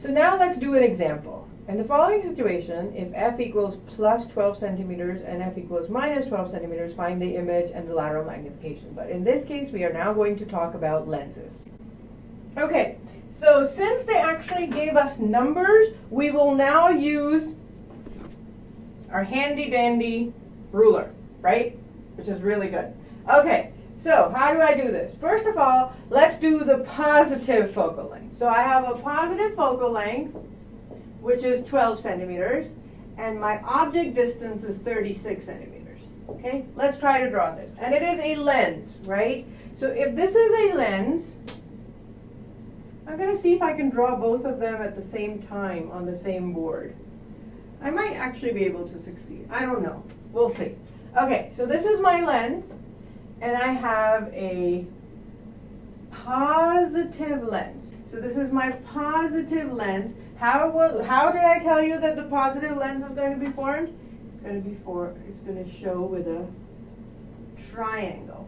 So now let's do an example. In the following situation, if f equals plus 12 centimeters and f equals minus 12 centimeters, find the image and the lateral magnification. But in this case, we are now going to talk about lenses. Okay, so since they actually gave us numbers, we will now use our handy dandy ruler, right? Which is really good. Okay, so how do I do this? First of all, let's do the positive focal length. So I have a positive focal length, which is 12 centimeters, and my object distance is 36 centimeters. Okay, let's try to draw this. And it is a lens, right? So if this is a lens, I'm going to see if I can draw both of them at the same time on the same board. I might actually be able to succeed. I don't know. We'll see. Okay, so this is my lens, and I have a positive lens. So this is my positive lens. How did I tell you that the positive lens is going to be formed? It's going to show with a triangle.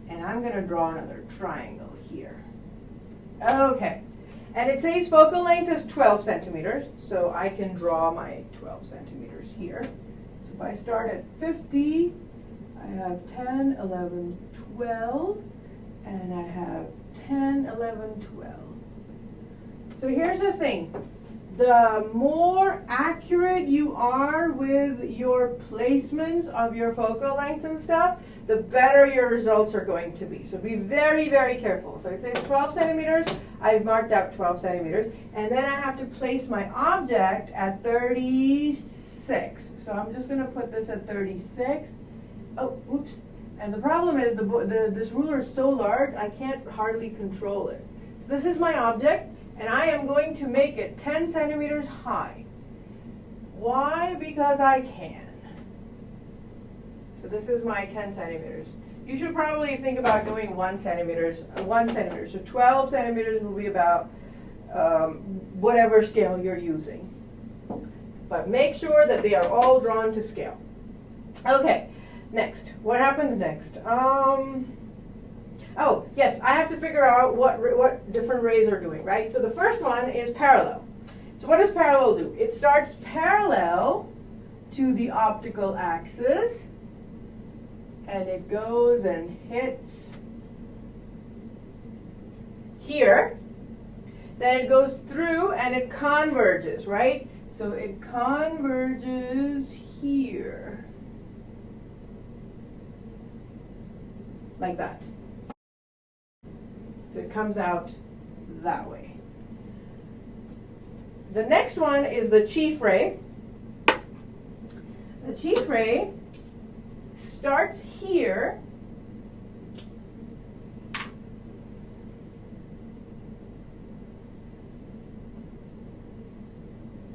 And I'm going to draw another triangle here. Okay. And it says focal length is 12 centimeters, so I can draw my 12 centimeters here. So if I start at 50, I have 10, 11, 12, and I have 10, 11, 12. So here's the thing. The more accurate you are with your placements of your focal lengths and stuff, the better your results are going to be. So be very, very careful. So it says 12 centimeters. I've marked out 12 centimeters. And then I have to place my object at 36. So I'm just going to put this at 36. Oh, oops. And the problem is this ruler is so large, I can't hardly control it. So this is my object, and I am going to make it 10 centimeters high. Why? Because I can. So this is my 10 centimeters. You should probably think about doing 1 centimeter. So 12 centimeters will be about whatever scale you're using. But make sure that they are all drawn to scale. Okay, next. What happens next? Oh, yes, I have to figure out what different rays are doing, right? So the first one is parallel. So what does parallel do? It starts parallel to the optical axis, and it goes and hits here. Then it goes through and it converges, right? So it converges here. Like that. So it comes out that way. The next one is the chief ray. The chief ray starts here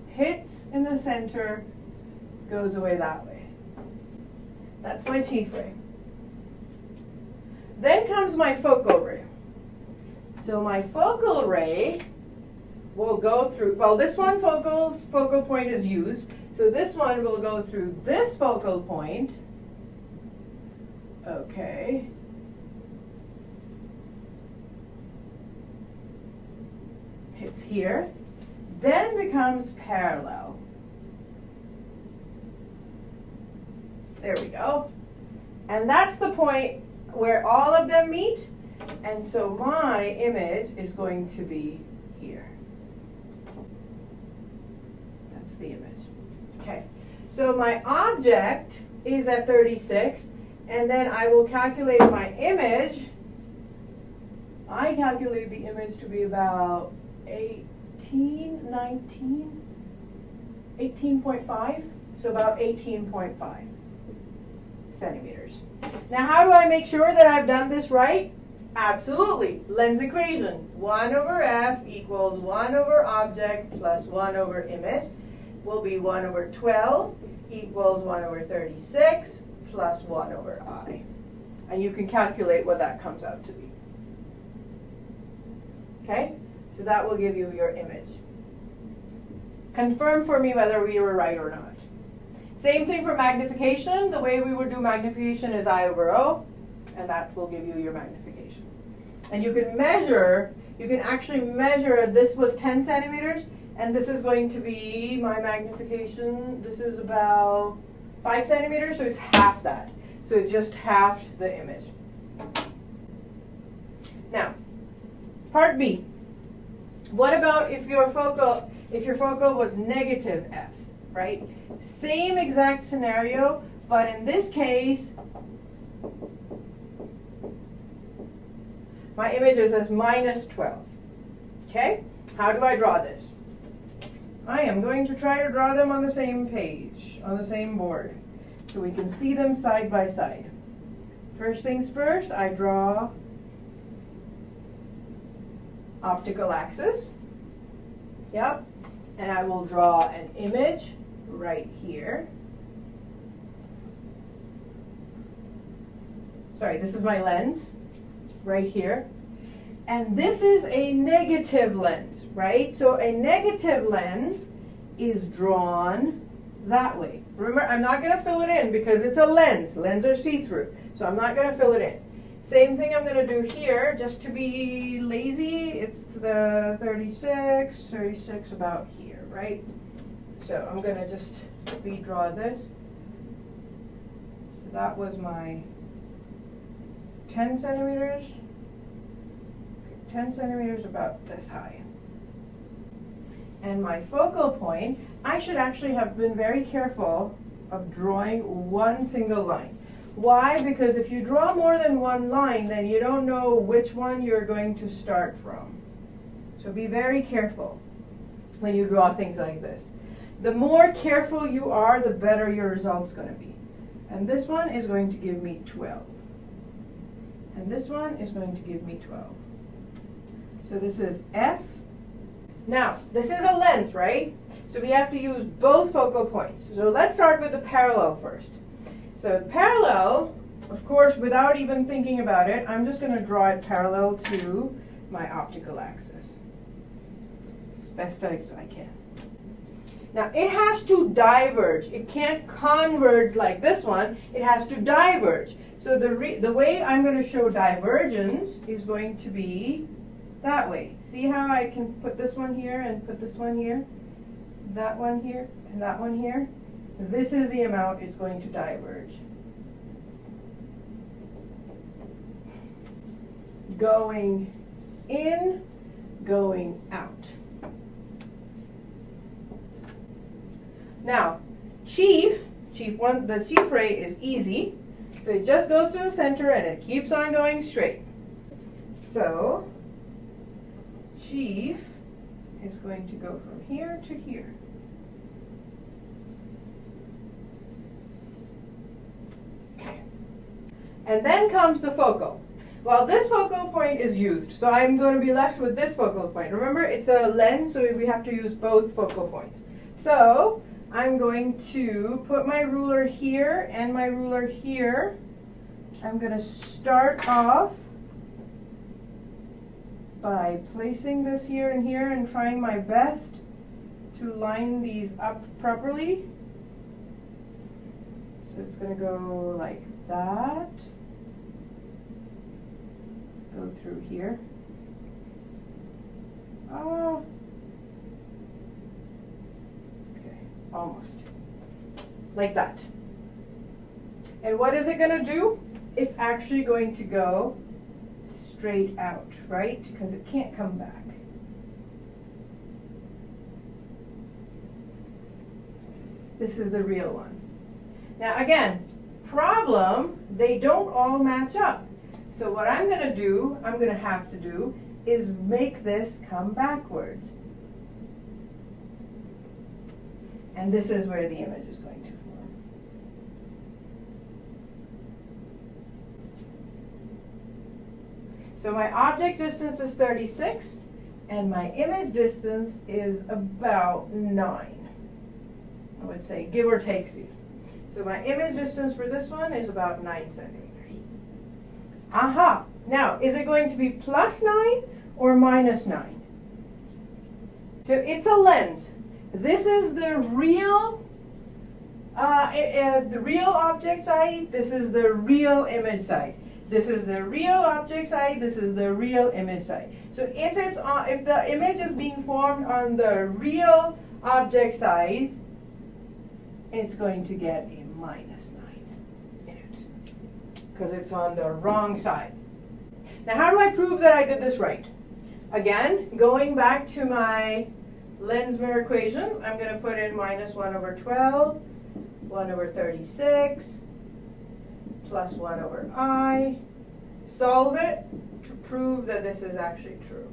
hits in the center, goes away that way. That's my chief ray. Then comes my focal ray. So my focal ray will go through, well, this one focal point is used, so this one will go through this focal point. Okay. Hits here, then becomes parallel. There we go. And that's the point where all of them meet, and so my image is going to be here. That's the image. Okay, so my object is at 36, and then I will calculate my image. I calculate the image to be about 18.5, so about 18.5 centimeters. Now, how do I make sure that I've done this right? Absolutely. Lens equation. 1 over f equals 1 over object plus 1 over image will be 1 over 12 equals 1 over 36 plus 1 over I. And you can calculate what that comes out to be. Okay? So that will give you your image. Confirm for me whether we were right or not. Same thing for magnification. The way we would do magnification is I over O, and that will give you your magnification. And you can measure, you can actually measure, this was 10 centimeters, And this is going to be my magnification. This is about 5 centimeters, so it's half that. So it just halved the image. Now, part B. What about if your focal was negative f, right? Same exact scenario, but in this case, my image is as minus 12. Okay? How do I draw this? I am going to try to draw them on the same page, on the same board, so we can see them side by side. First things first, I draw optical axis. Yep. And I will draw an image right here. Sorry, this is my lens right here. And this is a negative lens, right? So a negative lens is drawn that way. Remember, I'm not going to fill it in because it's a lens. Lenses are see-through, so I'm not going to fill it in. Same thing I'm going to do here, just to be lazy. It's the 36 about here, right? So I'm going to just redraw this. So that was my 10 centimeters. 10 centimeters about this high. And my focal point, I should actually have been very careful of drawing one single line. Why? Because if you draw more than one line, then you don't know which one you're going to start from. So be very careful when you draw things like this. The more careful you are, the better your result's going to be. And this one is going to give me 12. And this one is going to give me 12. So this is F. Now, this is a lens, right? So we have to use both focal points. So let's start with the parallel first. So parallel, of course, without even thinking about it, I'm just going to draw it parallel to my optical axis. Best as I can. Now, it has to diverge. It can't converge like this one. It has to diverge. So the way I'm going to show divergence is going to be that way. See how I can put this one here and put this one here, that one here, and that one here? This is the amount it's going to diverge. Going in, going out. Now, the chief ray is easy, so it just goes to the center and it keeps on going straight. So, chief is going to go from here to here. Okay. And then comes the focal. Well, this focal point is used, so I'm going to be left with this focal point. Remember, it's a lens, so we have to use both focal points. So, I'm going to put my ruler here and my ruler here. I'm going to start off by placing this here and here and trying my best to line these up properly. So it's going to go like that. Go through here. Oh. Okay, almost. Like that. And what is it going to do? It's actually going to go straight out, right? Because it can't come back. This is the real one. Now again, problem, they don't all match up. So what I'm going to have to do, is make this come backwards. And this is where the image is going to form. So my object distance is 36, and my image distance is about 9. I would say, give or take. So my image distance for this one is about 9 centimeters. Aha! Now, is it going to be plus 9 or minus 9? So it's a lens. This is the real object side. This is the real image side. This is the real object side. This is the real image side. So if the image is being formed on the real object side, it's going to get a -9 in it, because it's on the wrong side. Now how do I prove that I did this right? Again, going back to my lens mirror equation, I'm going to put in -1/12, 1/36, plus 1/I, solve it to prove that this is actually true.